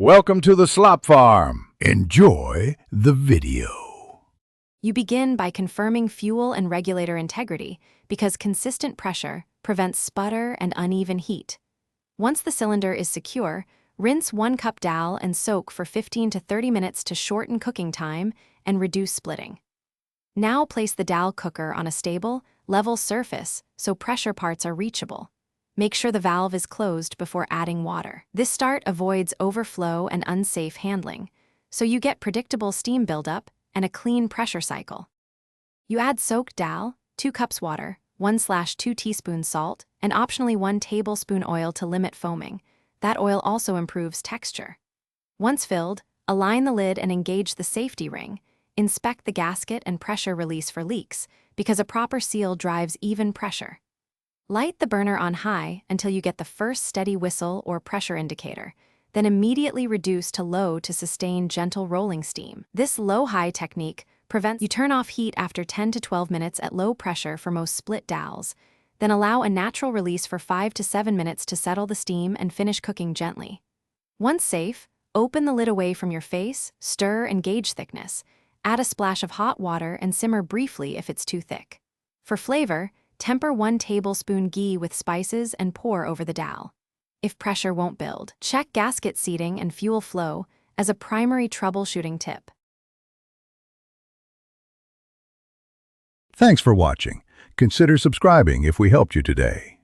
Welcome to the Slop Farm. Enjoy the video. You begin by confirming fuel and regulator integrity because consistent pressure prevents sputter and uneven heat. Once the cylinder is secure, rinse 1 cup dal and soak for 15 to 30 minutes to shorten cooking time and reduce splitting. Now place the dal cooker on a stable, level surface so pressure parts are reachable. Make sure the valve is closed before adding water. This start avoids overflow and unsafe handling, so you get predictable steam buildup and a clean pressure cycle. You add soaked dal, 2 cups water, 1/2 teaspoons salt, and optionally 1 tablespoon oil to limit foaming. That oil also improves texture. Once filled, align the lid and engage the safety ring. Inspect the gasket and pressure release for leaks, because a proper seal drives even pressure. Light the burner on high until you get the first steady whistle or pressure indicator, then immediately reduce to low to sustain gentle rolling steam. This low-high technique prevents you turn off heat after 10 to 12 minutes at low pressure for most split dals, then allow a natural release for 5 to 7 minutes to settle the steam and finish cooking gently. Once safe, open the lid away from your face, stir and gauge thickness. Add a splash of hot water and simmer briefly if it's too thick. For flavor, temper 1 tablespoon ghee with spices and pour over the dal. If pressure won't build, check gasket seating and fuel flow as a primary troubleshooting tip. Thanks for watching. Consider subscribing if we helped you today.